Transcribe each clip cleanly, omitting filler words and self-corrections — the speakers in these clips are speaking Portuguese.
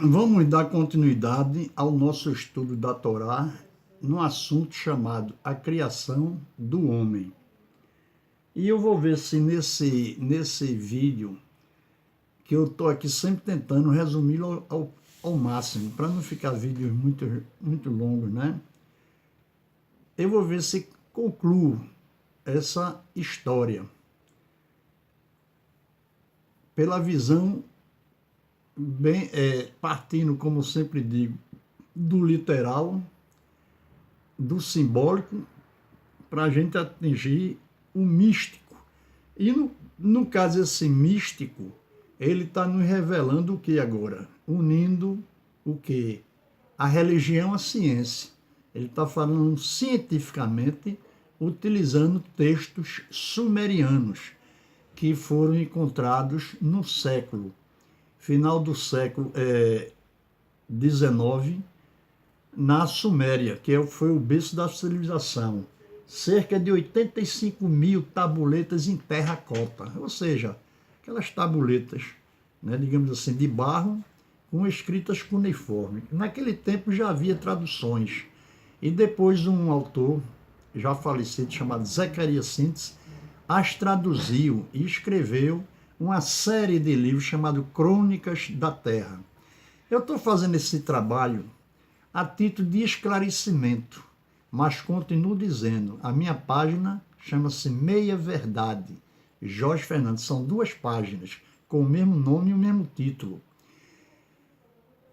Vamos dar continuidade ao nosso estudo da Torá no assunto chamado a criação do homem. E eu vou ver se nesse vídeo, que eu estou aqui sempre tentando resumir ao máximo, para não ficar vídeos muito longos, né? Eu vou ver se concluo essa história pela visão bem, partindo, como sempre digo, do literal, do simbólico, para a gente atingir o místico. E no caso esse místico, ele está nos revelando o que agora? Unindo o que? A religião à ciência. Ele está falando cientificamente, utilizando textos sumerianos que foram encontrados no final do século XIX, na Suméria, que foi o berço da civilização. Cerca de 85 mil tabuletas em terracota, ou seja, aquelas tabuletas, né, digamos assim, de barro, com escritas cuneiforme. Naquele tempo já havia traduções. E depois um autor, já falecido, chamado Zacarias Sitchin, as traduziu e escreveu uma série de livros chamado Crônicas da Terra. Eu estou fazendo esse trabalho a título de esclarecimento, mas continuo dizendo, a minha página chama-se Meia Verdade, Jorge Fernandes. São 2 páginas, com o mesmo nome e o mesmo título.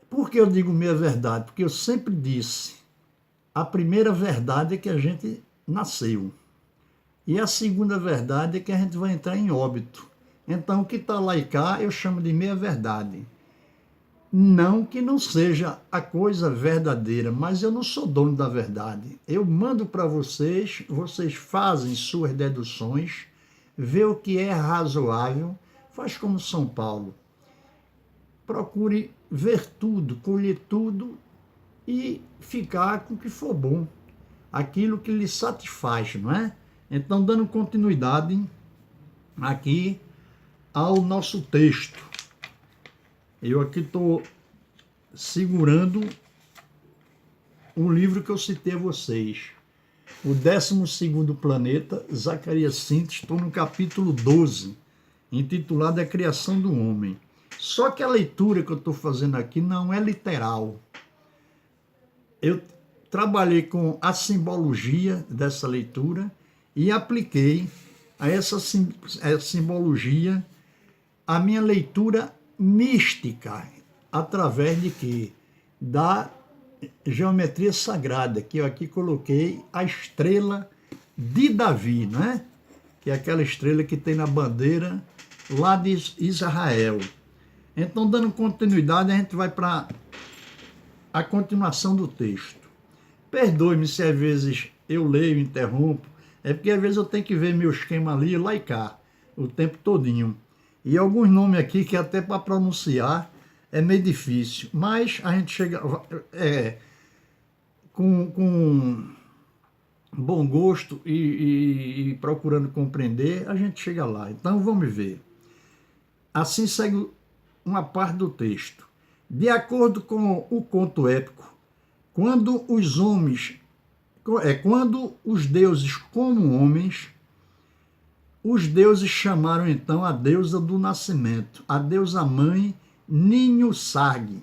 Por que eu digo meia verdade? Porque eu sempre disse, a primeira verdade é que a gente nasceu. E a segunda verdade é que a gente vai entrar em óbito. Então, o que está lá e cá, eu chamo de meia verdade. Não que não seja a coisa verdadeira, mas eu não sou dono da verdade. Eu mando para vocês, vocês fazem suas deduções, vê o que é razoável, faz como São Paulo. Procure ver tudo, colher tudo e ficar com o que for bom, aquilo que lhe satisfaz, não é? Então, dando continuidade aqui ao nosso texto. Eu aqui estou segurando um livro que eu citei a vocês, o 12º Planeta, Zacarias Sitchin, estou no capítulo 12, intitulado A Criação do Homem. Só que a leitura que eu estou fazendo aqui não é literal. Eu trabalhei com a simbologia dessa leitura e apliquei a essa simbologia a minha leitura mística, através de quê? Da geometria sagrada, que eu aqui coloquei a estrela de Davi, né? Que é aquela estrela que tem na bandeira lá de Israel. Então, dando continuidade, a gente vai para a continuação do texto. Perdoe-me se às vezes eu leio e interrompo, é porque às vezes eu tenho que ver meu esquema ali, lá e cá, o tempo todinho. E alguns nomes aqui que até para pronunciar é meio difícil, mas a gente chega com bom gosto e procurando compreender, a gente chega lá. Então vamos ver. Assim segue uma parte do texto. De acordo com o conto épico, quando os deuses como homens, os deuses chamaram então a deusa do nascimento, a deusa mãe Ninhursag,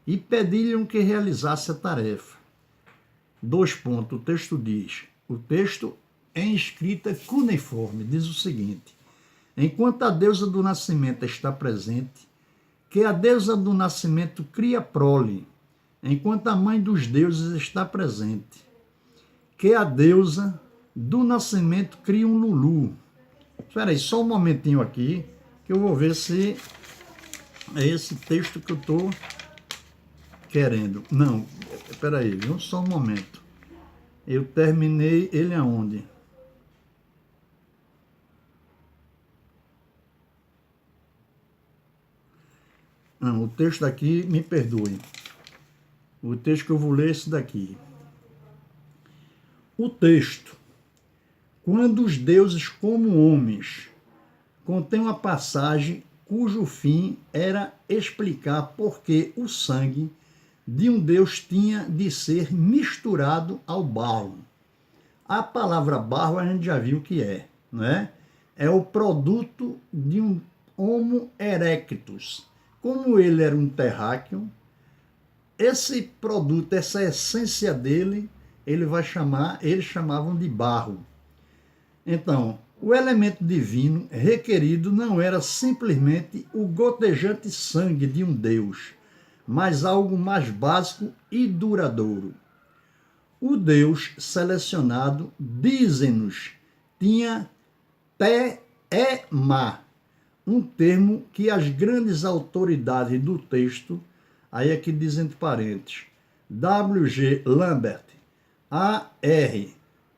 e pediram que realizasse a tarefa. 2 pontos, o texto diz, o texto em escrita cuneiforme, diz o seguinte: enquanto a deusa do nascimento está presente, que a deusa do nascimento cria prole, enquanto a mãe dos deuses está presente, que a deusa do nascimento cria um Lulu. Espera aí, só um momentinho aqui, que eu vou ver se é esse texto que eu estou querendo. Não, espera aí, viu? Só um momento. Eu terminei ele aonde? Não, o texto daqui, me perdoe. O texto que eu vou ler é esse daqui. O texto, quando os deuses como homens, contém uma passagem cujo fim era explicar por que o sangue de um Deus tinha de ser misturado ao barro. A palavra barro a gente já viu o que é, não é? É o produto de um Homo erectus. Como ele era um terráqueo, esse produto, essa essência dele, eles chamavam de barro. Então, o elemento divino requerido não era simplesmente o gotejante sangue de um Deus, mas algo mais básico e duradouro. O Deus selecionado, dizem-nos, tinha Te-e-ma, um termo que as grandes autoridades do texto, aí aqui diz entre parênteses, W.G. Lambert, A.R.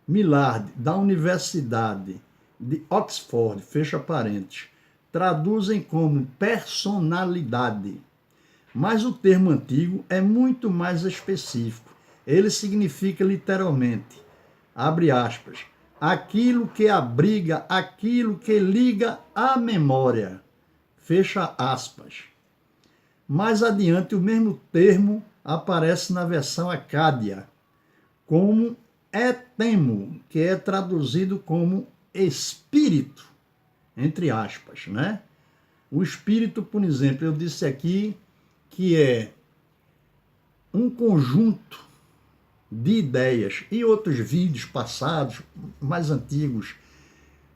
Millard, da Universidade de Oxford, fecha parênteses, traduzem como personalidade. Mas o termo antigo é muito mais específico. Ele significa literalmente, abre aspas, aquilo que abriga, aquilo que liga à memória, fecha aspas. Mais adiante, o mesmo termo aparece na versão acádia, como etemo, que é traduzido como espírito, entre aspas, né? O espírito, por exemplo, eu disse aqui que é um conjunto de ideias, e outros vídeos passados, mais antigos,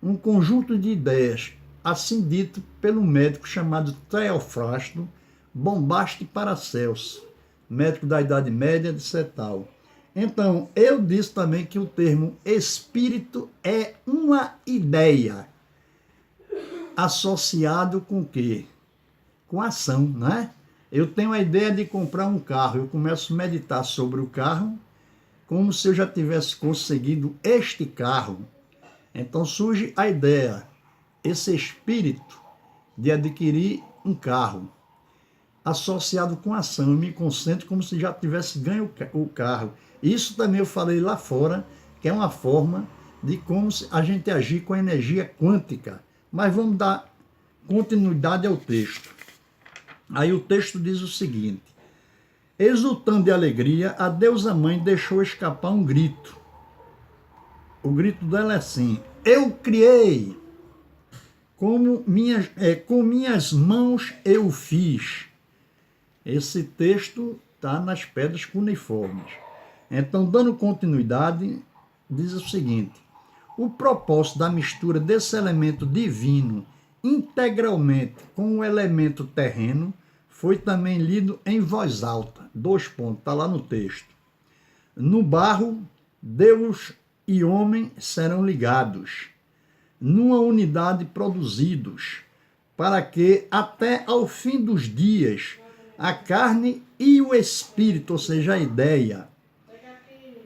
um conjunto de ideias, assim dito pelo médico chamado Teofrasto Bombaste Paracelso, médico da Idade Média de Cetal. Então, eu disse também que o termo espírito é uma ideia associado com o quê? Com ação, né? Eu tenho a ideia de comprar um carro, eu começo a meditar sobre o carro, como se eu já tivesse conseguido este carro. Então surge a ideia, esse espírito de adquirir um carro, associado com ação. Eu me concentro como se já tivesse ganho o carro. Isso também eu falei lá fora, que é uma forma de como a gente agir com a energia quântica. Mas vamos dar continuidade ao texto. Aí o texto diz o seguinte: exultando de alegria, a deusa mãe deixou escapar um grito. O grito dela é assim: eu criei, com minhas mãos eu fiz. Esse texto está nas pedras cuneiformes. Então, dando continuidade, diz o seguinte: o propósito da mistura desse elemento divino integralmente com o elemento terreno foi também lido em voz alta. 2 pontos, está lá no texto. No barro, Deus e homem serão ligados, numa unidade produzidos, para que até ao fim dos dias a carne e o espírito, ou seja, a ideia,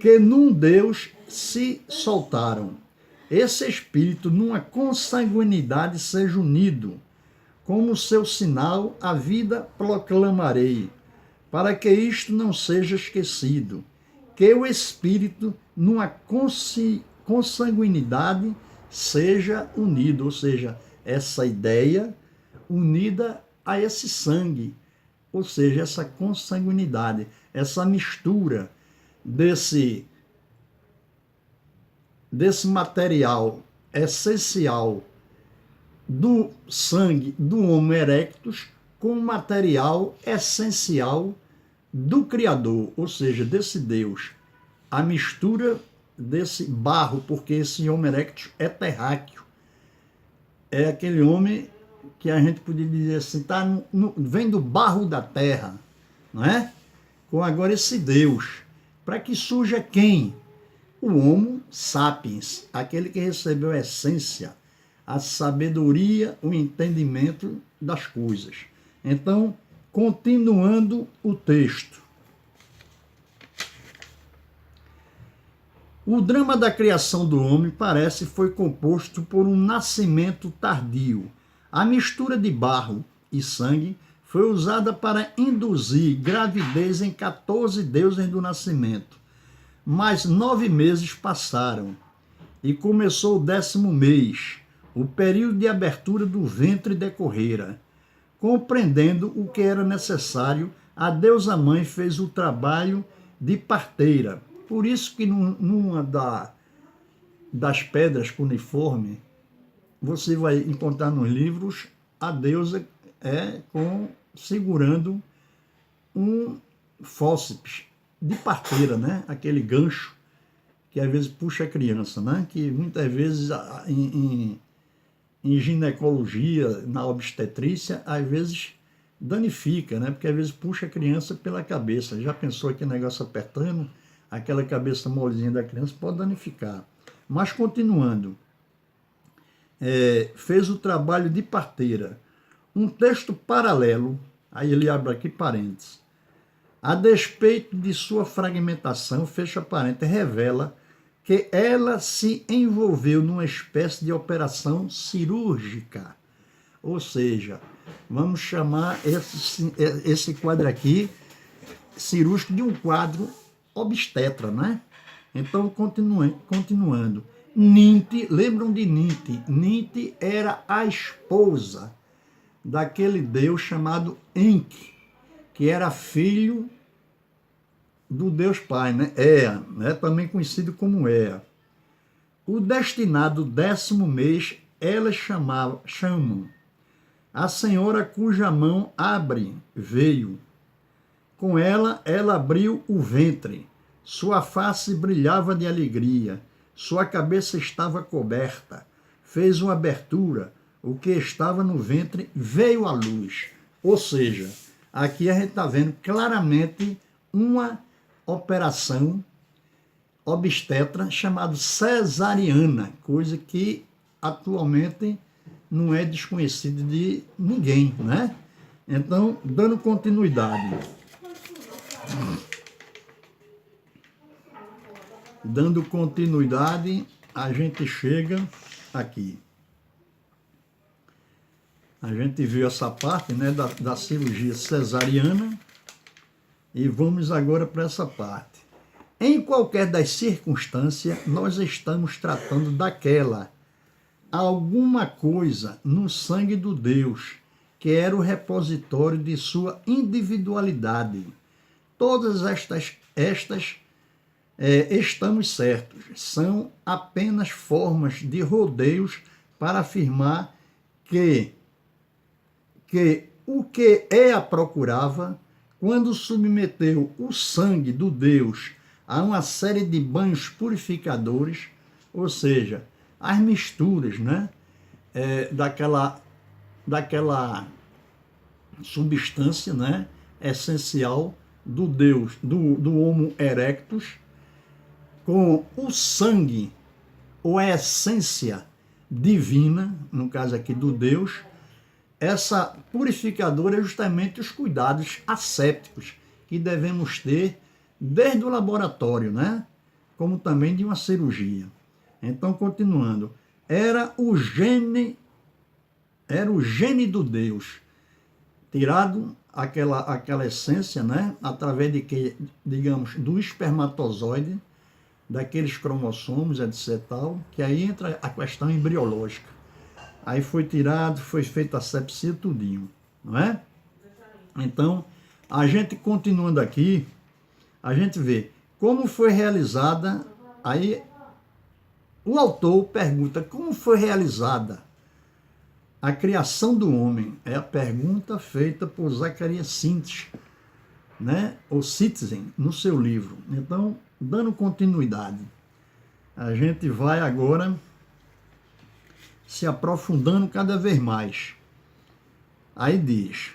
que num Deus se soltaram, esse espírito numa consanguinidade seja unido, como seu sinal a vida proclamarei, para que isto não seja esquecido, que o espírito numa consanguinidade seja unido, ou seja, essa ideia unida a esse sangue, ou seja, essa consanguinidade, essa mistura desse material essencial do sangue do Homo erectus com o material essencial do Criador, ou seja, desse Deus. A mistura desse barro, porque esse Homo erectus é terráqueo. É aquele homem que a gente poderia dizer assim, vem do barro da terra, não é? Com agora esse Deus. Para que surja quem? O Homo sapiens, aquele que recebeu a essência, a sabedoria, o entendimento das coisas. Então, continuando o texto. O drama da criação do homem parece foi composto por um nascimento tardio. A mistura de barro e sangue foi usada para induzir gravidez em 14 deuses do nascimento. Mas 9 meses passaram e começou o 10º mês. O período de abertura do ventre decorrera. compreendendo o que era necessário, a deusa mãe fez o trabalho de parteira. Por isso que numa das pedras cuneiforme, você vai encontrar nos livros a deusa segurando um fósseis de parteira, né? Aquele gancho que às vezes puxa a criança, né? Que muitas vezes em ginecologia, na obstetrícia, às vezes danifica, né? Porque às vezes puxa a criança pela cabeça. Já pensou que negócio apertando, aquela cabeça molezinha da criança pode danificar. Mas continuando, fez o trabalho de parteira. Um texto paralelo, aí ele abre aqui parênteses, a despeito de sua fragmentação, fecha parênteses, revela que ela se envolveu numa espécie de operação cirúrgica. Ou seja, vamos chamar esse quadro aqui, cirúrgico, de um quadro obstetra, né? Então, continuando. Ninti, lembram de Ninti? Ninti era a esposa daquele deus chamado Enki, que era filho do Deus Pai, né? Ea, né? Também conhecido como Ea. O destinado 10º mês, elas chamam a senhora cuja mão veio. Com ela abriu o ventre. Sua face brilhava de alegria. Sua cabeça estava coberta. Fez uma abertura. O que estava no ventre veio à luz. Ou seja, aqui a gente está vendo claramente uma operação obstetra chamada cesariana, coisa que atualmente não é desconhecida de ninguém, né? Então, dando continuidade. Dando continuidade, a gente chega aqui. A gente viu essa parte, né, da cirurgia cesariana e vamos agora para essa parte. Em qualquer das circunstâncias, nós estamos tratando daquela alguma coisa no sangue do Deus, que era o repositório de sua individualidade. Todas estas estamos certos, são apenas formas de rodeios para afirmar que o que Ea procurava, quando submeteu o sangue do Deus a uma série de banhos purificadores, ou seja, as misturas, né, daquela substância, né, essencial do Deus, do Homo erectus, com o sangue, ou a essência divina, no caso aqui do Deus. Essa purificadora é justamente os cuidados assépticos que devemos ter desde o laboratório, né? Como também de uma cirurgia. Então, continuando, era o gene do Deus, tirado aquela essência, né? Através de que, digamos, do espermatozoide, daqueles cromossomos, etc. Tal, que aí entra a questão embriológica. Aí foi tirado, foi feita a sepsia, tudinho, não é? Então, a gente continuando aqui, a gente vê como foi realizada, aí o autor pergunta como foi realizada a criação do homem. É a pergunta feita por Zacarias Sitchin, né? Ou Citizen, no seu livro. Então, dando continuidade, a gente vai agora se aprofundando cada vez mais. Aí diz,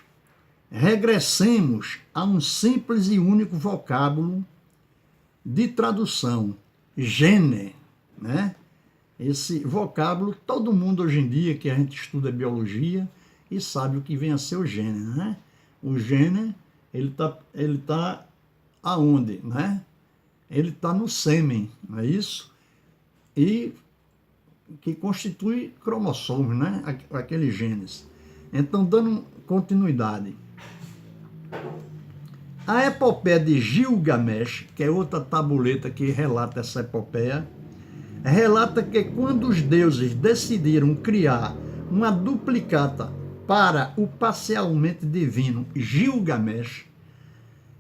regressemos a um simples e único vocábulo de tradução, gene, né? Esse vocábulo, todo mundo hoje em dia que a gente estuda biologia e sabe o que vem a ser o gene, né? O gene, ele tá aonde, né? Ele está no sêmen, não é isso? E que constitui cromossomos, né? Aqueles genes. Então, dando continuidade. A epopeia de Gilgamesh, que é outra tabuleta que relata essa epopeia, relata que quando os deuses decidiram criar uma duplicata para o parcialmente divino Gilgamesh,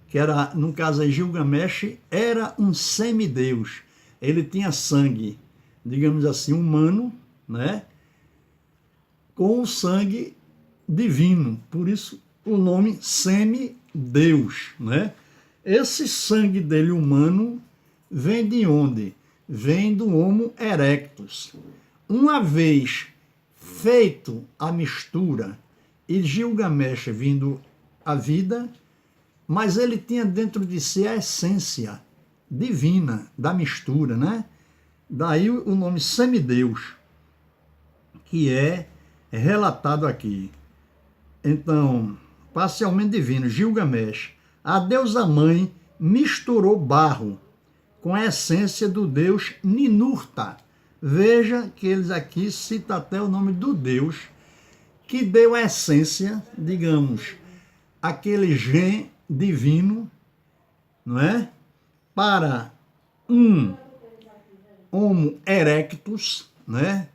que era, no caso aí, Gilgamesh era um semideus. Ele tinha sangue, digamos assim, humano, né? Com o sangue divino. Por isso o nome semideus, né? Esse sangue dele humano vem de onde? Vem do Homo erectus. Uma vez feito a mistura e Gilgamesh vindo à vida, mas ele tinha dentro de si a essência divina da mistura, né? Daí o nome semideus, que é relatado aqui. Então, parcialmente divino, Gilgamesh, a deusa mãe misturou barro com a essência do deus Ninurta. Veja que eles aqui citam até o nome do deus que deu a essência, digamos, aquele gen divino, não é? Para um Homo erectus, né?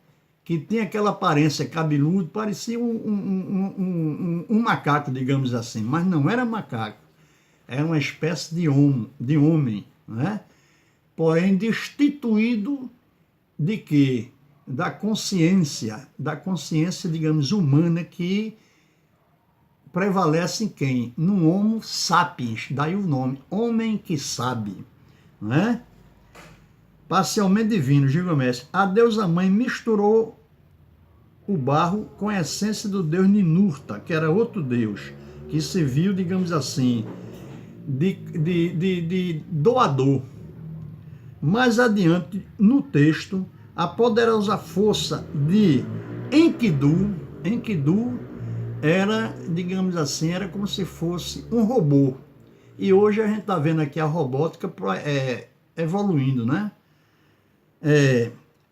Que tinha aquela aparência cabeludo, parecia um macaco, digamos assim, mas não era macaco, era uma espécie de homem, né? Porém destituído de quê? Da consciência, digamos, humana que prevalece em quem? No Homo sapiens, daí o nome, homem que sabe, né? Parcialmente divino, Gilgamesh, a deusa mãe misturou o barro com a essência do deus Ninurta, que era outro deus, que se viu, digamos assim, de doador. Mais adiante, no texto, a poderosa força de Enkidu era, digamos assim, era como se fosse um robô. E hoje a gente está vendo aqui a robótica evoluindo, né?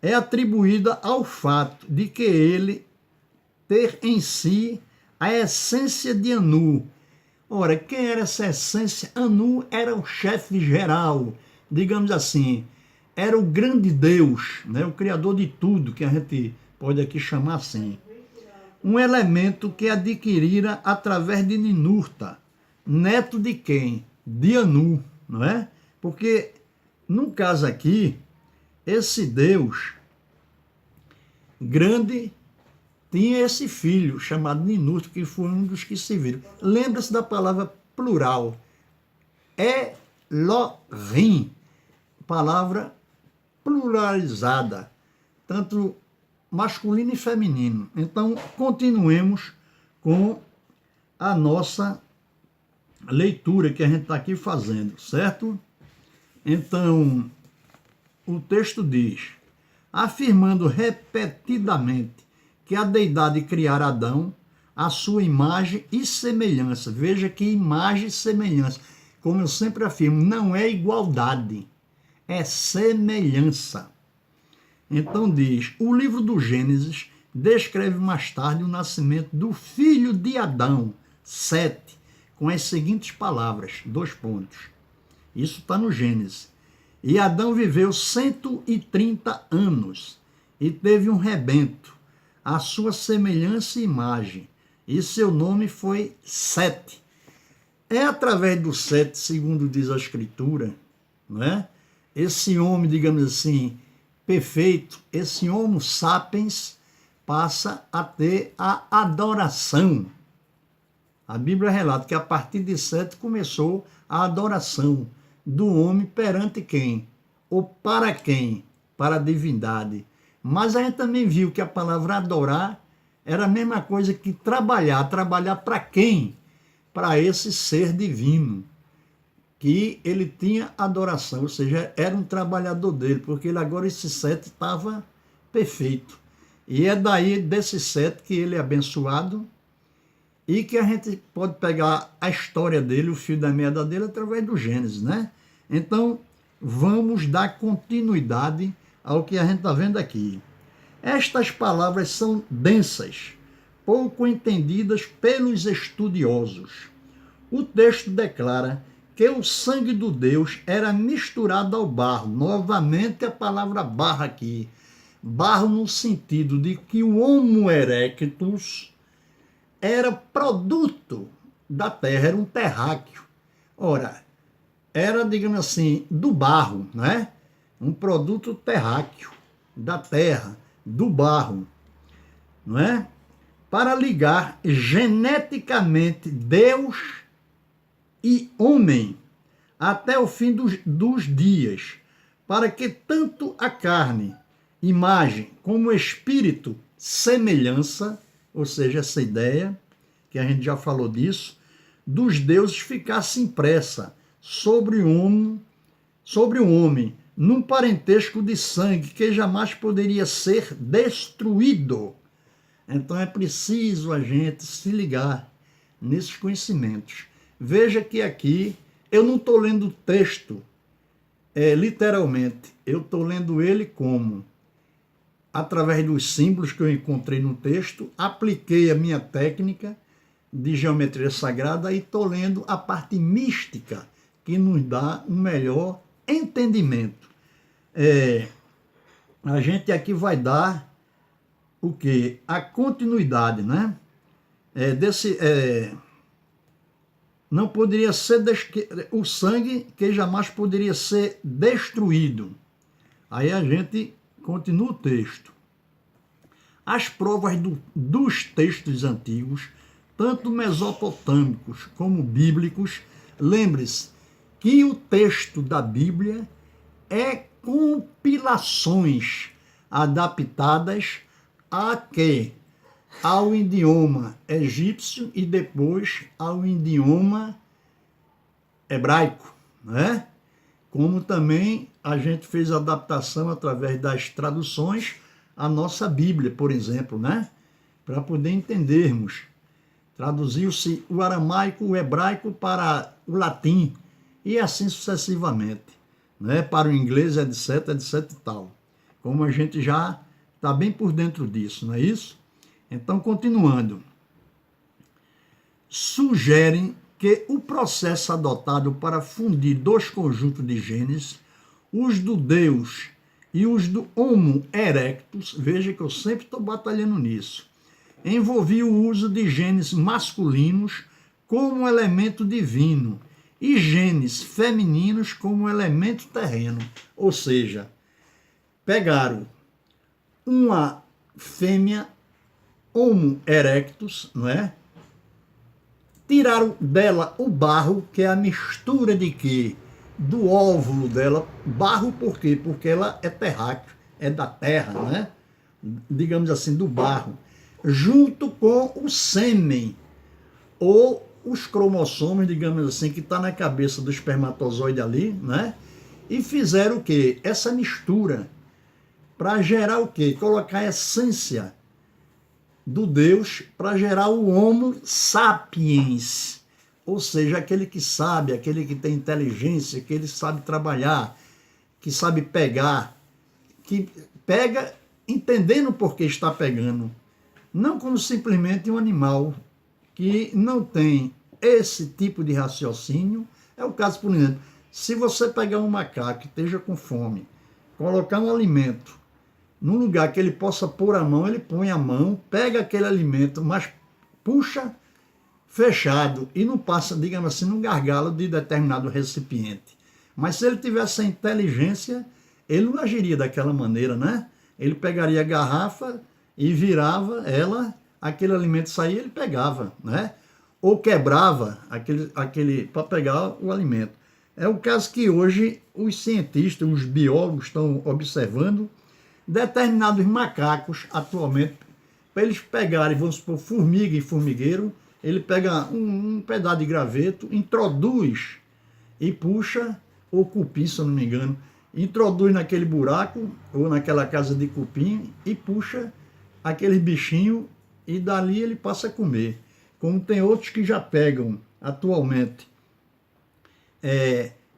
É atribuída ao fato de que ele ter em si a essência de Anu. Ora, quem era essa essência? Anu era o chefe geral, digamos assim, era o grande Deus, né? O criador de tudo, que a gente pode aqui chamar assim. Um elemento que adquirira através de Ninurta, neto de quem? De Anu, não é? Porque, no caso aqui, esse Deus grande tinha esse filho chamado Ninurta, que foi um dos que se viram. Lembra-se da palavra plural, Elohim, palavra pluralizada, tanto masculino e feminino. Então, continuemos com a nossa leitura que a gente está aqui fazendo, certo? Então, o texto diz, afirmando repetidamente que a deidade criara Adão, a sua imagem e semelhança. Veja que imagem e semelhança, como eu sempre afirmo, não é igualdade, é semelhança. Então diz, o livro do Gênesis descreve mais tarde o nascimento do filho de Adão, Sete, com as seguintes palavras, 2 pontos. Isso está no Gênesis. E Adão viveu 130 anos e teve um rebento, a sua semelhança e imagem, e seu nome foi Sete. É através do Sete, segundo diz a Escritura, não é? Esse homem, digamos assim, perfeito, esse Homo sapiens passa a ter a adoração. A Bíblia relata que a partir de Sete começou a adoração do homem perante quem? Ou para quem? Para a divindade. Mas a gente também viu que a palavra adorar era a mesma coisa que trabalhar. Trabalhar para quem? Para esse ser divino, que ele tinha adoração, ou seja, era um trabalhador dele, porque ele agora, esse Sete, estava perfeito. E é daí, desse Sete, que ele é abençoado, e que a gente pode pegar a história dele, o fio da meada dele, através do Gênesis, né? Então, vamos dar continuidade ao que a gente está vendo aqui. Estas palavras são densas, pouco entendidas pelos estudiosos. O texto declara que o sangue do Deus era misturado ao barro. Novamente a palavra barro aqui. Barro no sentido de que o Homo erectus era produto da terra, era um terráqueo. Ora, era, digamos assim, do barro, né? Um produto terráqueo, da terra, do barro, não é? Para ligar geneticamente Deus e homem até o fim dos dias, para que tanto a carne, imagem, como o espírito, semelhança, ou seja, essa ideia, que a gente já falou disso, dos deuses ficasse impressa sobre o homem, num parentesco de sangue que jamais poderia ser destruído. Então é preciso a gente se ligar nesses conhecimentos. Veja que aqui eu não estou lendo o texto literalmente, eu estou lendo ele como, através dos símbolos que eu encontrei no texto, apliquei a minha técnica de geometria sagrada e estou lendo a parte mística, que nos dá um melhor entendimento. A gente aqui vai dar o quê? A continuidade, né? Não poderia ser o sangue que jamais poderia ser destruído. Aí a gente continua o texto. As provas dos textos antigos, tanto mesopotâmicos como bíblicos, lembre-se que o texto da Bíblia é compilações adaptadas ao idioma egípcio e depois ao idioma hebraico, né? Como também a gente fez adaptação através das traduções à nossa Bíblia, por exemplo, né? Para poder entendermos. Traduziu-se o aramaico, o hebraico para o latim e assim sucessivamente, né? Para o inglês, etc, etc e tal. Como a gente já está bem por dentro disso, não é isso? Então, continuando. Sugerem que o processo adotado para fundir dois conjuntos de genes, os do Deus e os do Homo erectus, veja que eu sempre estou batalhando nisso, envolvia o uso de genes masculinos como elemento divino e genes femininos como elemento terreno. Ou seja, pegaram uma fêmea Homo erectus, não é? Tiraram dela o barro, que é a mistura de quê? Do óvulo dela. Barro por quê? Porque ela é terráqueo, é da terra, né? Digamos assim, do barro. Junto com o sêmen, ou os cromossomos, digamos assim, que está na cabeça do espermatozoide ali, né? E fizeram o quê? Essa mistura para gerar o quê? Colocar a essência do Deus para gerar o Homo sapiens, ou seja, aquele que sabe, aquele que tem inteligência, que ele sabe trabalhar, que sabe pegar, que pega entendendo por que está pegando, não como simplesmente um animal que não tem esse tipo de raciocínio. É o caso, por exemplo, se você pegar um macaco que esteja com fome, colocar um alimento num lugar que ele possa pôr a mão, ele põe a mão, pega aquele alimento, mas puxa fechado e não passa, digamos assim, num gargalo de determinado recipiente. Mas se ele tivesse a inteligência, ele não agiria daquela maneira, né? Ele pegaria a garrafa e virava ela, aquele alimento saía, ele pegava, né? Ou quebrava aquele para pegar o alimento. É o caso que hoje os cientistas, os biólogos estão observando determinados macacos atualmente, para eles pegarem, vamos supor, formiga e formigueiro, ele pega um pedaço de graveto, introduz e puxa, ou cupim, se eu não me engano, introduz naquele buraco, ou naquela casa de cupim, e puxa aquele bichinho, e dali ele passa a comer. Como tem outros que já pegam, atualmente,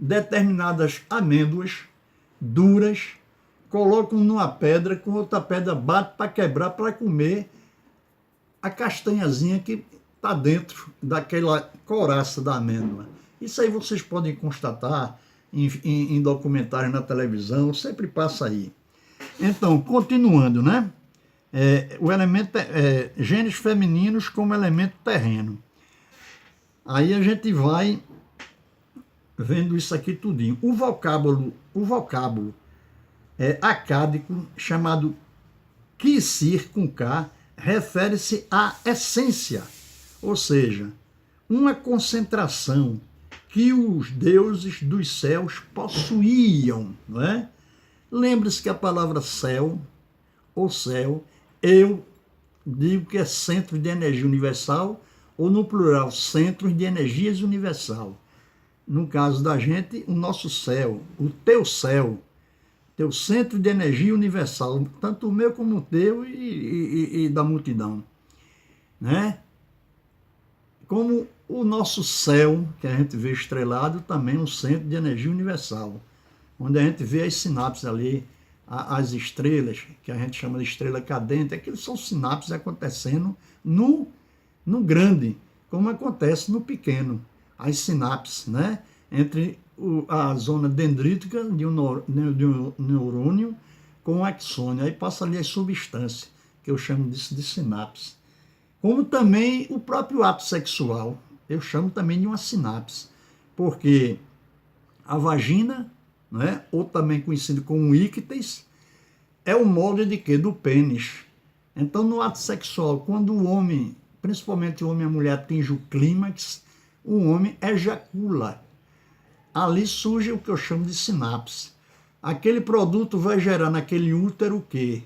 determinadas amêndoas duras, colocam numa pedra, com outra pedra bate para quebrar, para comer a castanhazinha que está dentro daquela coraça da amêndoa. Isso aí vocês podem constatar em documentários na televisão, sempre passa aí. Então, continuando, né? o elemento genes femininos como elemento terreno. Aí a gente vai vendo isso aqui tudinho. O vocábulo acádico, chamado Kisir, com K, refere-se à essência, ou seja, uma concentração que os deuses dos céus possuíam, não é? Lembre-se que a palavra céu, ou céu, eu digo que é centro de energia universal, ou no plural, centros de energias universal. No caso da gente, o nosso céu, o teu centro de energia universal, tanto o meu como o teu e da multidão, né? Como o nosso céu, que a gente vê estrelado, também um centro de energia universal, onde a gente vê as sinapses ali, as estrelas, que a gente chama de estrela cadente, aqueles são sinapses acontecendo no grande, como acontece no pequeno, as sinapses, né? Entre a zona dendrítica de um neurônio com o axônio, aí passa ali as substâncias, que eu chamo disso de sinapse. Como também o próprio ato sexual, eu chamo também de uma sinapse, porque a vagina, né, ou também conhecido como ícteis, é o molde de quê? Do pênis. Então, no ato sexual, quando o homem, principalmente o homem e a mulher, atinge o clímax, o homem ejacula. Ali surge o que eu chamo de sinapse. Aquele produto vai gerar naquele útero o quê?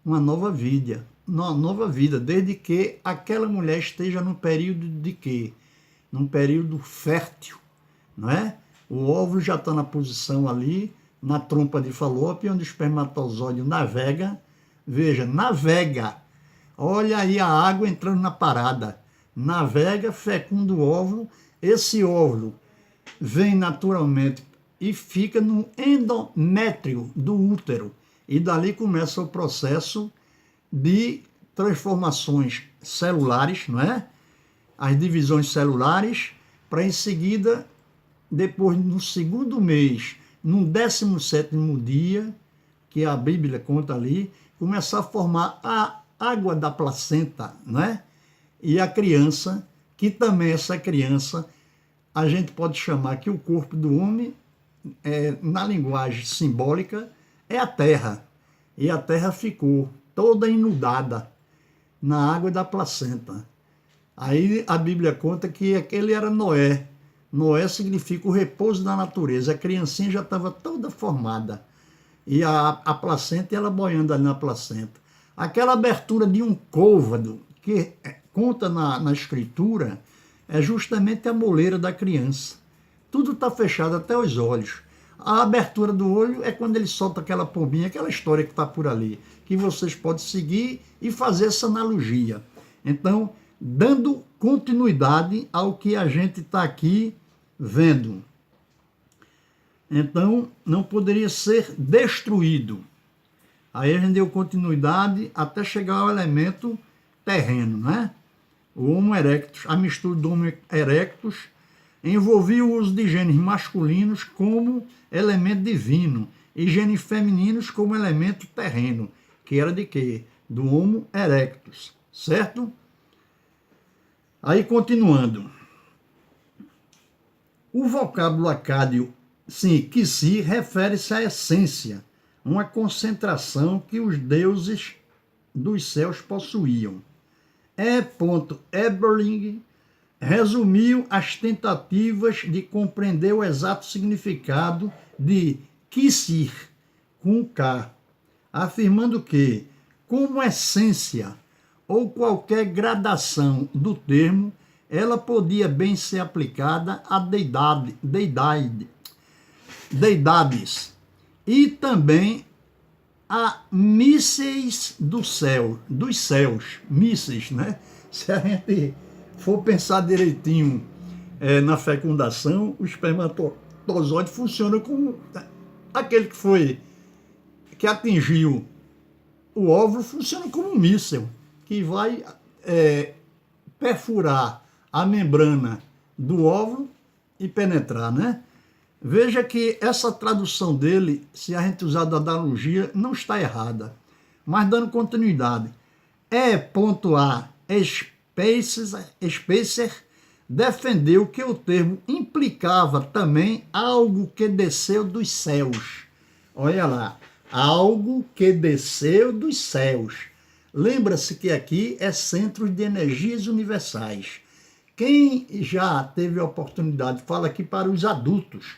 Uma nova vida, desde que aquela mulher esteja no período de quê? Num período fértil, não é? O óvulo já está na posição ali, na trompa de Falópio, onde o espermatozoide navega. Veja, navega. Olha aí a água entrando na parada. Navega, fecunda o óvulo. Esse óvulo vem naturalmente e fica no endométrio do útero. E dali começa o processo de transformações celulares, não é? As divisões celulares, para em seguida, depois no segundo mês, no 17º dia, que a Bíblia conta ali, começar a formar a água da placenta, não é? E a criança, que também essa criança, a gente pode chamar que o corpo do homem, na linguagem simbólica, é a terra. E a terra ficou toda inundada na água da placenta. Aí a Bíblia conta que aquele era Noé. Noé significa o repouso da natureza. A criancinha já estava toda formada. E a placenta, ela boiando ali na placenta. Aquela abertura de um côvado, que conta na escritura, é justamente a moleira da criança. Tudo está fechado, até os olhos. A abertura do olho é quando ele solta aquela pombinha, aquela história que está por ali, que vocês podem seguir e fazer essa analogia. Então, dando continuidade ao que a gente está aqui vendo. Então, não poderia ser destruído. Aí a gente deu continuidade até chegar ao elemento terreno, né? O Homo erectus, a mistura do Homo erectus, envolvia o uso de genes masculinos como elemento divino e genes femininos como elemento terreno, que era de quê? Do Homo erectus, certo? Aí, continuando. O vocábulo acádio, sim, que se refere-se à essência, uma concentração que os deuses dos céus possuíam. E. Eberling resumiu as tentativas de compreender o exato significado de Kisir, com K, afirmando que, como essência ou qualquer gradação do termo, ela podia bem ser aplicada a deidades e também a mísseis dos céus, mísseis, né? Se a gente for pensar direitinho na fecundação, o espermatozoide funciona como aquele que atingiu o óvulo, funciona como um míssil, que vai perfurar a membrana do óvulo e penetrar, né? Veja que essa tradução dele, se a gente usar da analogia, não está errada. Mas dando continuidade. E.A. Spacer defendeu que o termo implicava também algo que desceu dos céus. Olha lá, algo que desceu dos céus. Lembra-se que aqui é centro de energias universais. Quem já teve a oportunidade, fala aqui para os adultos,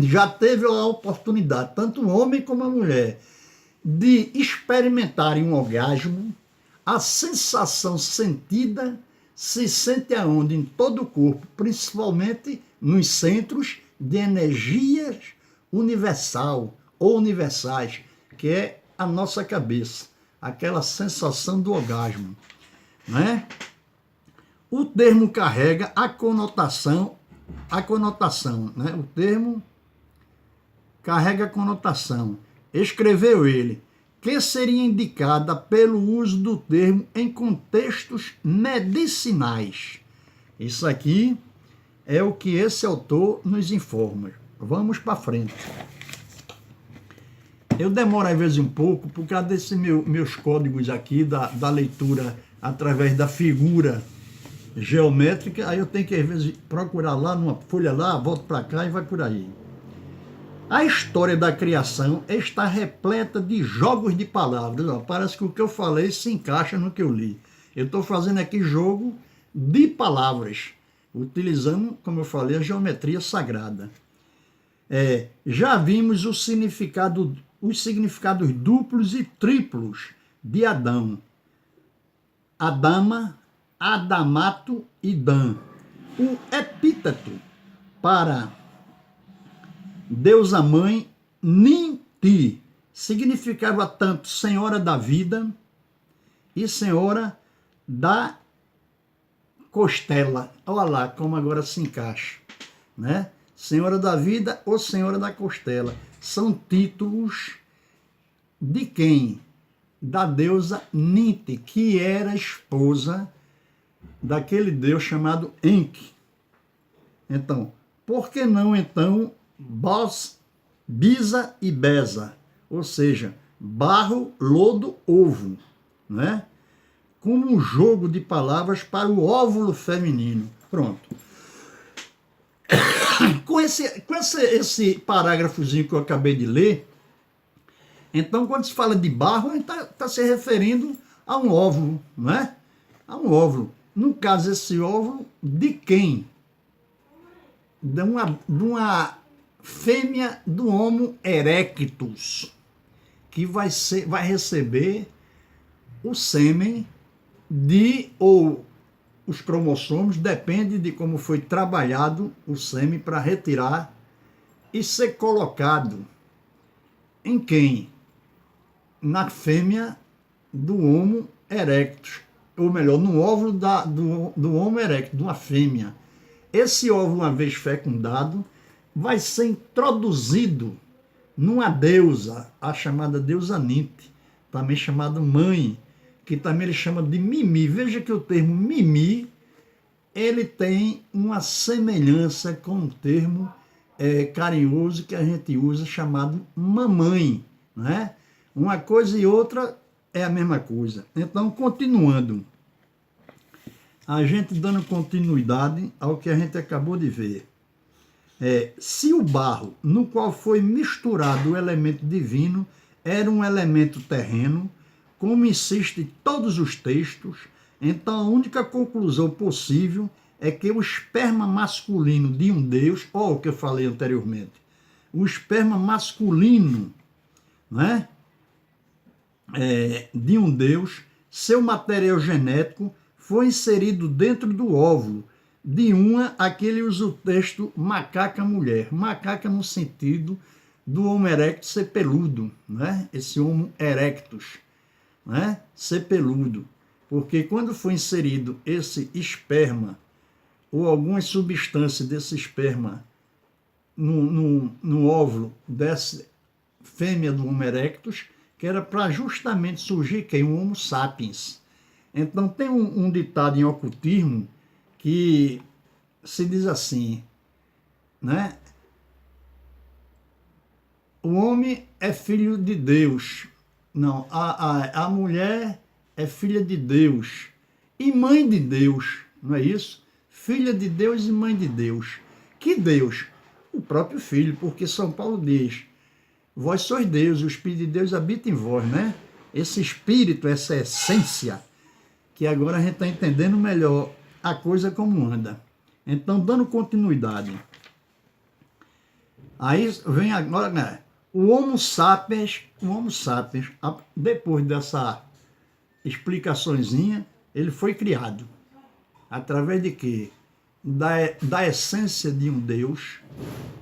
já teve a oportunidade, tanto o homem como a mulher, de experimentarem um orgasmo, a sensação sentida se sente aonde? Em todo o corpo, principalmente nos centros de energias universal ou universais, que é a nossa cabeça, aquela sensação do orgasmo, né? O termo carrega a conotação, né? O termo carrega a conotação. Escreveu ele, que seria indicada pelo uso do termo em contextos medicinais. Isso aqui é o que esse autor nos informa. Vamos para frente. Eu demoro às vezes um pouco por causa desses meus códigos aqui da leitura através da figura geométrica, aí eu tenho que às vezes procurar lá numa folha lá, volto para cá e vai por aí. A história da criação está repleta de jogos de palavras. Ó, parece que o que eu falei se encaixa no que eu li. Eu estou fazendo aqui jogo de palavras, utilizando, como eu falei, a geometria sagrada. Já vimos os significados duplos e triplos de Adão. Adama, Adamato e Dan. O epíteto para Deusa Mãe, Ninti, significava tanto Senhora da Vida e Senhora da Costela. Olha lá como agora se encaixa, né? Senhora da Vida ou Senhora da Costela. São títulos de quem? Da deusa Ninti, que era esposa daquele deus chamado Enki. Então, por que não então Bisa e Beza, ou seja, barro, lodo, ovo, né? Como um jogo de palavras para o óvulo feminino. Pronto. Com esse parágrafozinho que eu acabei de ler, então quando se fala de barro, a gente está se referindo a um óvulo, não é? A um óvulo. No caso, esse óvulo de quem? De uma fêmea do Homo erectus, que vai receber o sêmen ou os cromossomos, depende de como foi trabalhado o sêmen para retirar e ser colocado em quem? Na fêmea do Homo erectus, ou melhor, no óvulo do Homo erectus, de uma fêmea. Esse óvulo, uma vez fecundado, vai ser introduzido numa deusa, a chamada deusa Ninti, também chamada mãe, que também ele chama de Mimi. Veja que o termo Mimi, ele tem uma semelhança com o termo carinhoso que a gente usa, chamado mamãe, né? Uma coisa e outra é a mesma coisa. Então, continuando, a gente dando continuidade ao que a gente acabou de ver. Se o barro no qual foi misturado o elemento divino era um elemento terreno, como insistem todos os textos, então a única conclusão possível é que o esperma masculino de um Deus, ou o que eu falei anteriormente, o esperma masculino, né, de um Deus, seu material genético foi inserido dentro do óvulo de uma, aqui ele usa o texto macaca mulher, macaca no sentido do Homo erectus ser peludo, né? Esse Homo erectus, né? Ser peludo, porque quando foi inserido esse esperma ou alguma substância desse esperma no óvulo dessa fêmea do Homo erectus, que era para justamente surgir quem? O Homo sapiens. Então tem um ditado em ocultismo que se diz assim, né? o homem é filho de Deus. Não, a mulher é filha de Deus e mãe de Deus, não é isso? Filha de Deus e mãe de Deus. Que Deus? O próprio Filho, porque São Paulo diz, vós sois Deus, o Espírito de Deus habita em vós, né? Esse Espírito, essa essência, que agora a gente está entendendo melhor a coisa como anda. Então, dando continuidade. Aí vem agora, né? O Homo sapiens, depois dessa explicaçõezinha, ele foi criado. Através de quê? Da essência de um Deus,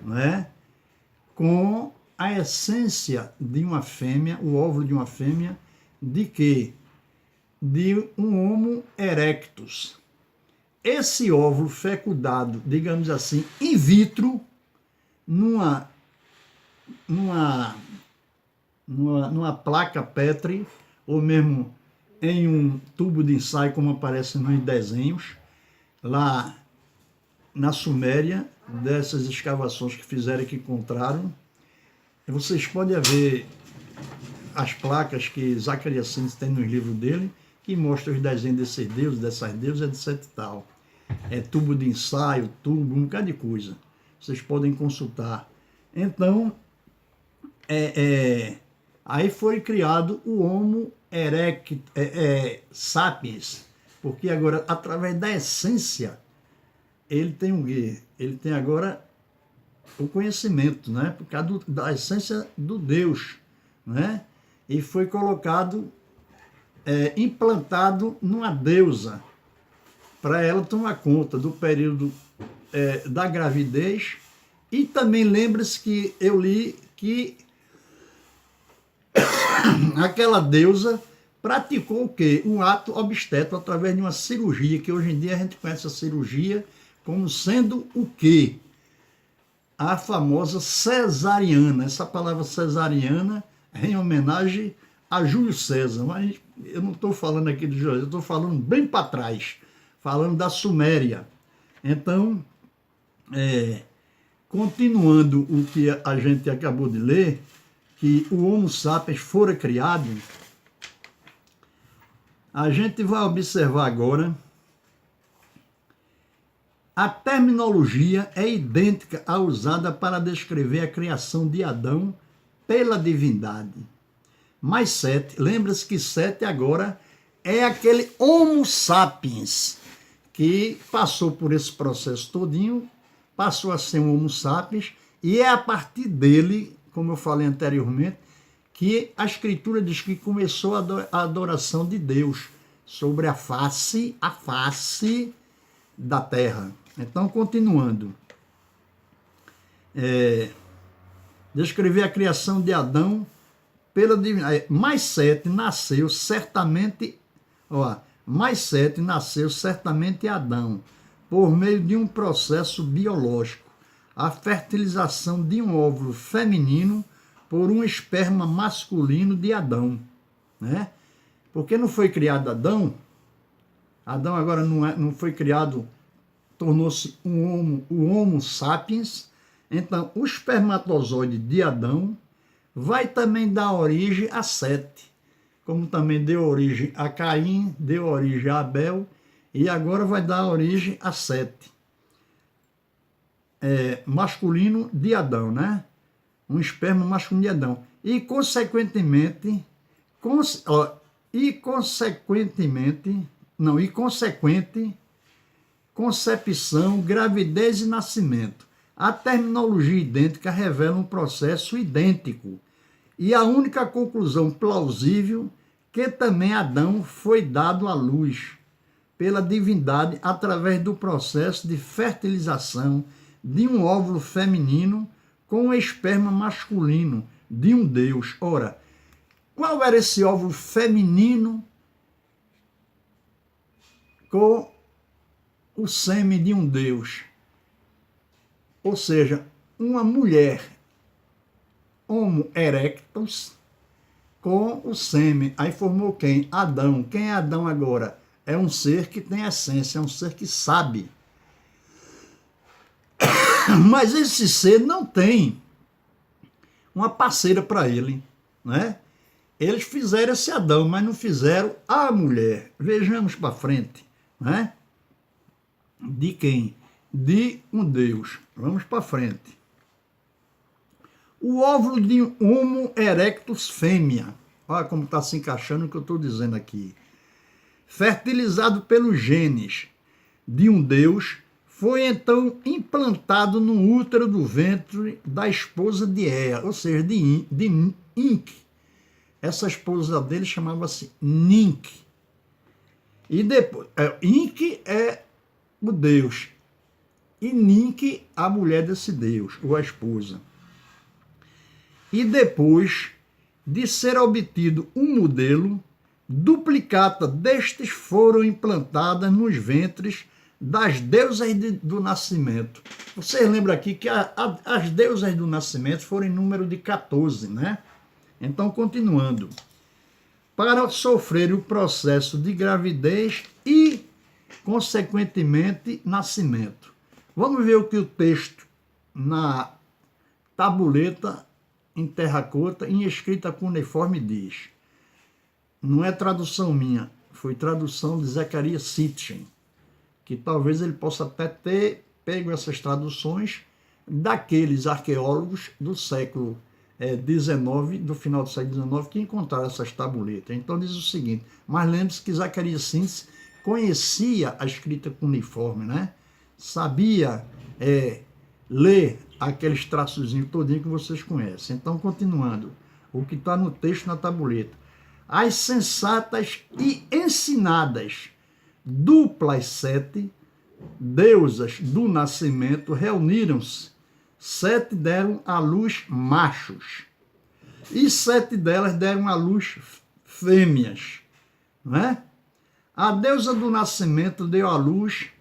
né? Com a essência de uma fêmea, o óvulo de uma fêmea, de quê? De um Homo erectus. Esse óvulo fecundado, digamos assim, in vitro, numa placa Petri, ou mesmo em um tubo de ensaio, como aparece nos desenhos, lá na Suméria, dessas escavações que fizeram, que encontraram. Vocês podem ver as placas que Zacarias Sines tem no livro dele, que mostra os desenhos desses deuses, dessas deusas, etc. Tal. É tubo de ensaio, tubo, um bocado de coisa. Vocês podem consultar. Então, aí foi criado o Homo erectus, sapiens, porque agora, através da essência, ele tem o quê? Ele tem agora o conhecimento, né? Por causa da essência do Deus, né? E foi colocado, implantado numa deusa, para ela tomar conta do período da gravidez. E também lembra-se que eu li que aquela deusa praticou o quê? Um ato obstétrico através de uma cirurgia, que hoje em dia a gente conhece a cirurgia como sendo o quê? A famosa cesariana. Essa palavra cesariana é em homenagem a Júlio César, mas eu não estou falando aqui de Júlio, eu estou falando bem para trás, falando da Suméria. Então, continuando o que a gente acabou de ler, que o Homo sapiens fora criado, a gente vai observar agora. A terminologia é idêntica à usada para descrever a criação de Adão pela divindade. Mas Sete, lembra-se que Sete agora é aquele Homo sapiens que passou por esse processo todinho, passou a ser um Homo sapiens, e é a partir dele, como eu falei anteriormente, que a Escritura diz que começou a adoração de Deus sobre a face da terra. Então, continuando. Descrever a criação de Adão pela divindade. Mais Sete nasceu certamente Adão, por meio de um processo biológico, a fertilização de um óvulo feminino por um esperma masculino de Adão, né? Porque não foi criado Adão agora não foi criado, tornou-se o Homo sapiens. Então, o espermatozoide de Adão vai também dar origem a Sete, como também deu origem a Caim, deu origem a Abel, e agora vai dar origem a Sete, masculino de Adão, né? Um esperma masculino de Adão. E, consequente concepção, gravidez e nascimento. A terminologia idêntica revela um processo idêntico. E a única conclusão plausível que também Adão foi dado à luz pela divindade através do processo de fertilização de um óvulo feminino com o esperma masculino de um Deus. Ora, qual era esse óvulo feminino com o sêmen de um Deus? Ou seja, uma mulher, Homo erectus, com o sêmen. Aí formou quem? Adão. Quem é Adão agora? É um ser que tem essência, é um ser que sabe. Mas esse ser não tem uma parceira para ele, né? Eles fizeram esse Adão, mas não fizeram a mulher. Vejamos para frente, né? De quem? De um Deus. Vamos para frente. O óvulo de Homo erectus fêmea. Olha como está se encaixando o que eu estou dizendo aqui. Fertilizado pelos genes de um Deus, foi então implantado no útero do ventre da esposa de Ea, ou seja, de Inc. Essa esposa dele chamava-se Nink. E depois, Inc é o Deus, e Nink a mulher desse Deus, ou a esposa. E depois de ser obtido um modelo, duplicata destes foram implantadas nos ventres das deusas do nascimento. Vocês lembram aqui que as deusas do nascimento foram em número de 14, né? Então, continuando. Para sofrer o processo de gravidez e, consequentemente, nascimento. Vamos ver o que o texto na tabuleta em terracota, em escrita cuneiforme, diz. Não é tradução minha, foi tradução de Zacarias Sitchin, que talvez ele possa até ter pego essas traduções daqueles arqueólogos do século XIX, do final do século XIX, que encontraram essas tabuletas. Então diz o seguinte, mas lembre-se que Zacarias Sitchin conhecia a escrita cuneiforme, né? Sabia ler aqueles traçozinhos todinho que vocês conhecem. Então, continuando, o que está no texto na tabuleta. As sensatas e ensinadas duplas 7 deusas do nascimento reuniram-se. 7 deram à luz machos e 7 delas deram à luz fêmeas, não é? A deusa do nascimento deu à luz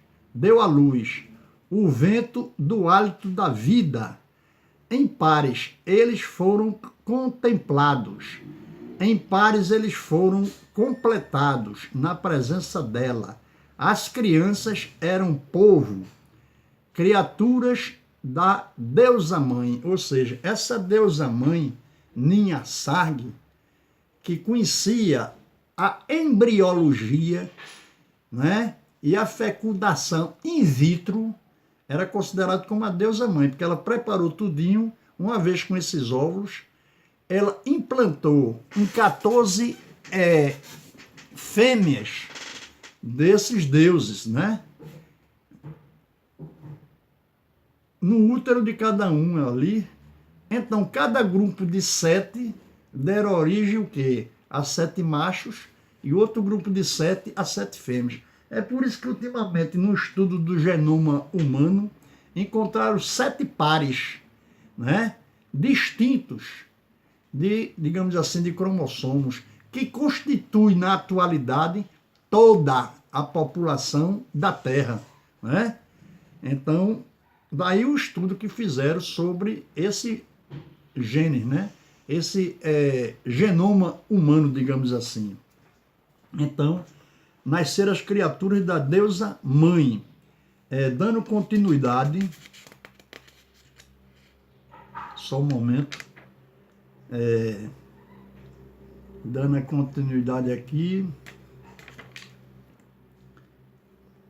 o vento do hálito da vida. Em pares eles foram contemplados, em pares eles foram completados na presença dela. As crianças eram povo, criaturas da deusa mãe, ou seja, essa deusa mãe, Ninharsarg, que conhecia a embriologia, né, e a fecundação in vitro, era considerado como a deusa mãe, porque ela preparou tudinho, uma vez com esses óvulos, ela implantou em 14 fêmeas desses deuses, né? No útero de cada um ali. Então, cada grupo de 7 deram origem o quê? A 7 machos e outro grupo de 7 a 7 fêmeas. É por isso que, ultimamente, no estudo do genoma humano, encontraram 7 pares, né, distintos, digamos assim, de cromossomos, que constituem, na atualidade, toda a população da Terra, né? Então, daí o estudo que fizeram sobre esse gene, né? Esse genoma humano, digamos assim. Então, nasceram as criaturas da deusa mãe, dando continuidade, só um momento, dando a continuidade aqui,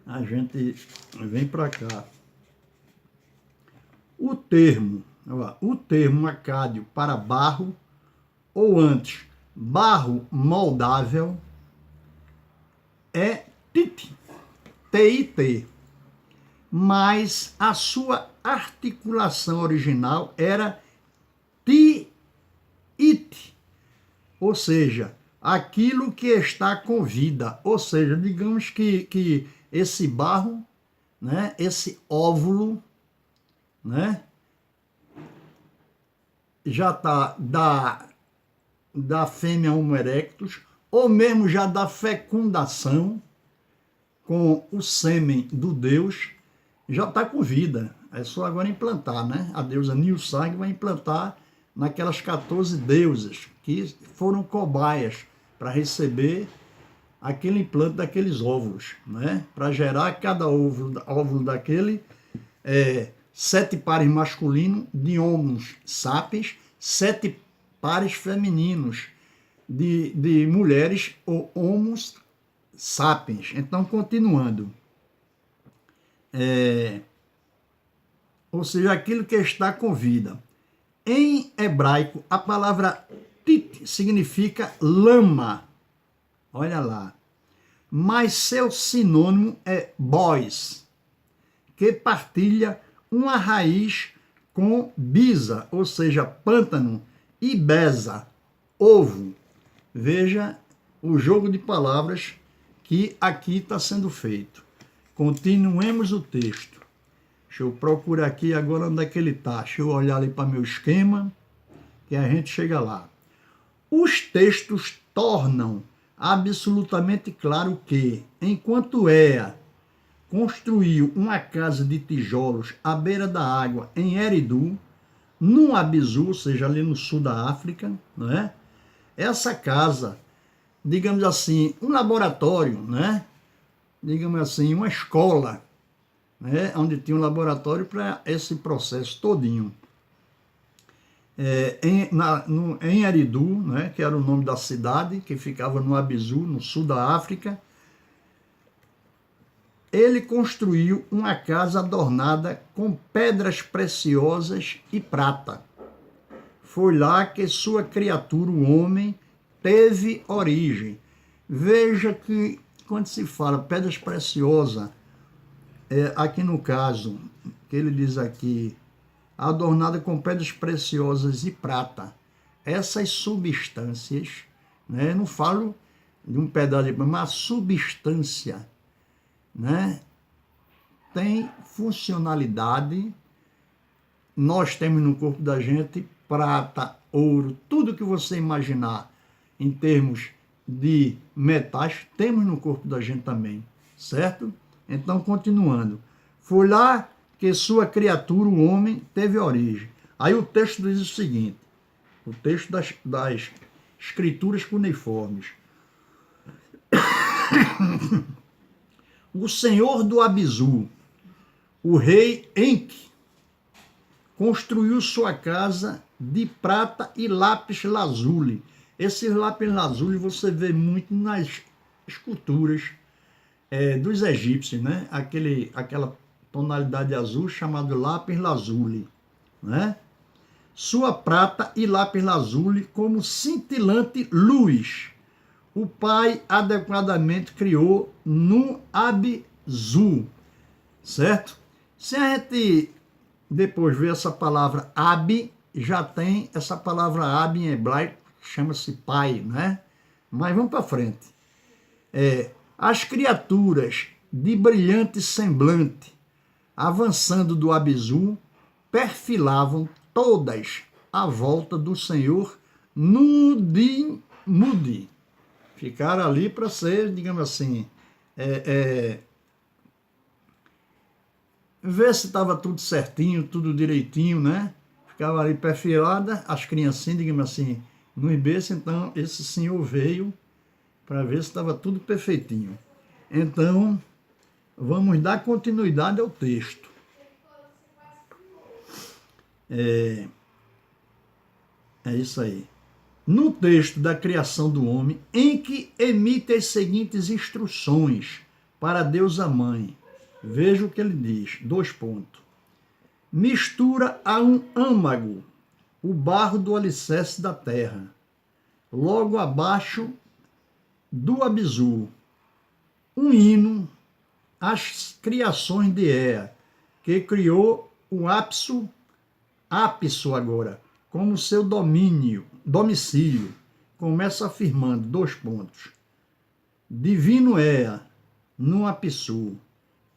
a gente vem para cá. O termo acádio para barro, ou antes, barro moldável, é TIT, mas a sua articulação original era TIT, ou seja, aquilo que está com vida, ou seja, digamos que esse barro, né, esse óvulo, né, já está da fêmea Homo erectus, ou mesmo já da fecundação com o sêmen do Deus, já está com vida. É só agora implantar, né? A deusa Ninhursag vai implantar naquelas 14 deusas que foram cobaias para receber aquele implante daqueles óvulos, né? Para gerar cada óvulo daquele 7 pares masculinos de Homo sapiens, 7 pares femininos de mulheres ou homo sapiens. Então, continuando. Ou seja, aquilo que está com vida. Em hebraico, a palavra tit significa lama. Olha lá. Mas seu sinônimo é bois, que partilha uma raiz com bisa, ou seja, pântano, e beza, ovo. Veja o jogo de palavras que aqui está sendo feito. Continuemos o texto. Deixa eu procurar aqui agora onde é que ele está. Deixa eu olhar ali para meu esquema, que a gente chega lá. Os textos tornam absolutamente claro que, enquanto Ea construiu uma casa de tijolos à beira da água em Eridu, num Abizu, ou seja, ali no sul da África, não é? Essa casa, digamos assim, um laboratório, né? Digamos assim, uma escola, né? Onde tinha um laboratório para esse processo todinho. Em Eridu, né, que era o nome da cidade, que ficava no Abizu, no sul da África, ele construiu uma casa adornada com pedras preciosas e prata. Foi lá que sua criatura, o homem, teve origem. Veja que, quando se fala pedras preciosas, aqui no caso, que ele diz aqui, adornada com pedras preciosas e prata. Essas substâncias, né, não falo de um pedaço de pano, mas a substância, né, tem funcionalidade. Nós temos no corpo da gente prata, ouro, tudo que você imaginar em termos de metais, temos no corpo da gente também, certo? Então, continuando. Foi lá que sua criatura, o homem, teve origem. Aí o texto diz o seguinte, o texto das escrituras cuneiformes. O senhor do Abizu, o rei Enki, construiu sua casa de prata e lápis lazuli. Esse lápis lazuli você vê muito nas esculturas dos egípcios, né? Aquela tonalidade azul chamada lápis lazuli, né? Sua prata e lápis lazuli como cintilante luz. O pai adequadamente criou no Abizu, certo? Se a gente depois ver essa palavra Abi, já tem essa palavra Abi em hebraico, chama-se pai, né? Mas vamos para frente. As criaturas de brilhante semblante, avançando do Abizu, perfilavam todas à volta do Senhor Nudimudi. Ficaram ali para ser, digamos assim, ver se estava tudo certinho, tudo direitinho, né? Ficava ali perfilada, as criancinhas, digamos assim, no berço. Então esse senhor veio para ver se estava tudo perfeitinho. Então, vamos dar continuidade ao texto. É isso aí. No texto da criação do homem, em que emite as seguintes instruções para Deus a Mãe. Veja o que ele diz, 2 pontos. Mistura a um âmago o barro do alicerce da terra, logo abaixo do Abizu, um hino às criações de Ea, que criou o Ápiso agora, como seu domicílio. Começa afirmando, 2 pontos. Divino Ea, no Apisu,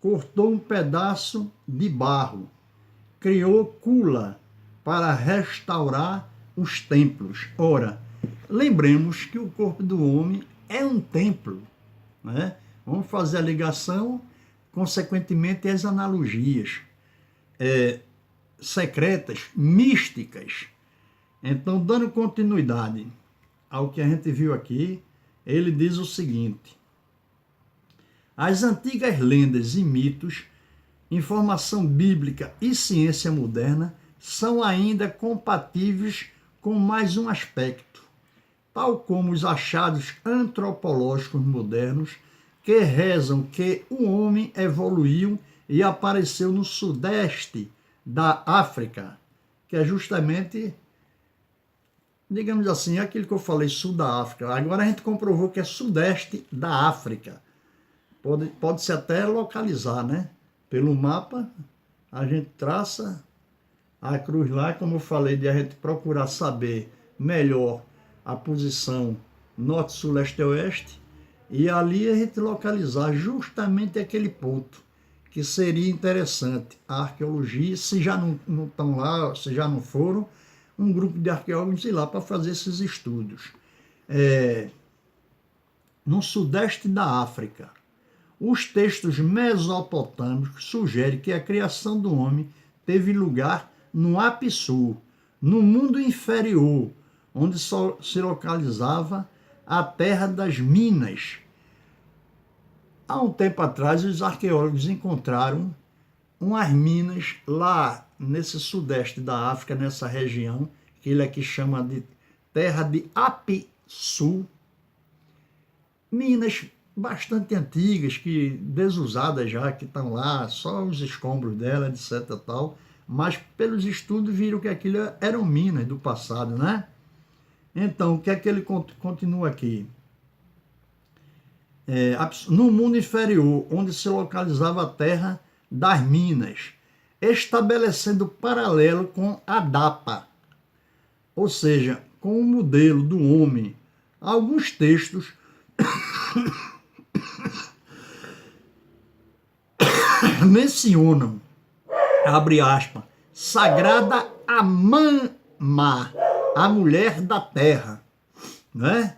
cortou um pedaço de barro, criou Kula para restaurar os templos. Ora, lembremos que o corpo do homem é um templo, né? Vamos fazer a ligação, consequentemente, as analogias secretas, místicas. Então, dando continuidade ao que a gente viu aqui, ele diz o seguinte: as antigas lendas e mitos, informação bíblica e ciência moderna são ainda compatíveis com mais um aspecto, tal como os achados antropológicos modernos que rezam que o homem evoluiu e apareceu no sudeste da África, que é justamente, digamos assim, aquilo que eu falei, sul da África. Agora a gente comprovou que é sudeste da África. Pode-se até localizar, né? Pelo mapa, a gente traça a cruz lá, como eu falei, de a gente procurar saber melhor a posição norte, sul, leste e oeste, e ali a gente localizar justamente aquele ponto, que seria interessante a arqueologia, se já não estão lá, se já não foram, um grupo de arqueólogos ir lá para fazer esses estudos. No sudeste da África, os textos mesopotâmicos sugerem que a criação do homem teve lugar no Apsu, no mundo inferior, onde se localizava a terra das Minas. Há um tempo atrás, os arqueólogos encontraram umas minas lá nesse sudeste da África, nessa região, que ele aqui chama de terra de Apsu, minas bastante antigas, que desusadas já, que estão lá, só os escombros dela, etc. tal, mas pelos estudos viram que aquilo eram minas do passado, né? Então, o que é que ele continua aqui? No mundo inferior, onde se localizava a terra das minas, estabelecendo paralelo com a Dapa, ou seja, com o modelo do homem. Alguns textos mencionam, abre aspas, sagrada Amama, a mulher da terra, né?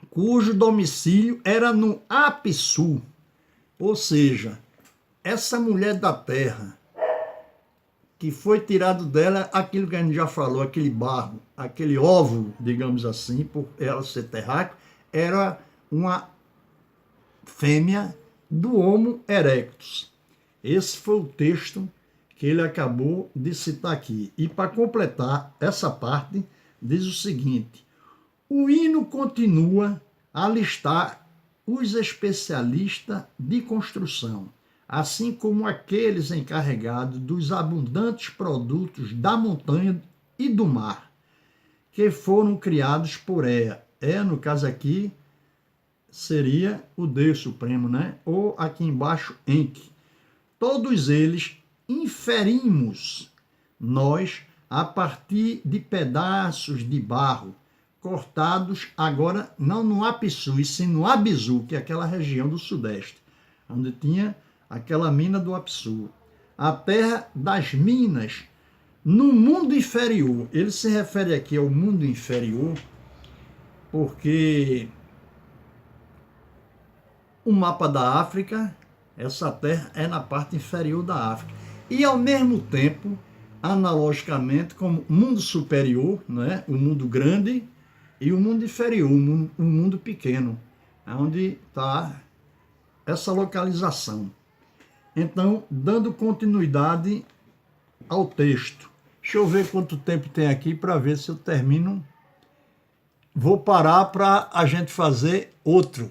Cujo domicílio era no Apsu, ou seja, essa mulher da terra, que foi tirado dela aquilo que a gente já falou, aquele barro, aquele óvulo, digamos assim, por ela ser terráqueo, era uma fêmea do Homo erectus. Esse foi o texto que ele acabou de citar aqui. E para completar essa parte, diz o seguinte: o hino continua a listar os especialistas de construção, assim como aqueles encarregados dos abundantes produtos da montanha e do mar, que foram criados por Ea. Ea, no caso aqui, seria o Deus Supremo, né? Ou aqui embaixo, Enki. Todos eles inferimos nós a partir de pedaços de barro cortados agora não no Apsu, e sim no Abisu, que é aquela região do sudeste, onde tinha aquela mina do Apsu. A terra das minas no mundo inferior. Ele se refere aqui ao mundo inferior porque o mapa da África, essa terra é na parte inferior da África. E ao mesmo tempo, analogicamente, como mundo superior, né, o mundo grande, e o mundo inferior, o mundo pequeno, onde está essa localização. Então, dando continuidade ao texto. Deixa eu ver quanto tempo tem aqui para ver se eu termino. Vou parar para a gente fazer outro.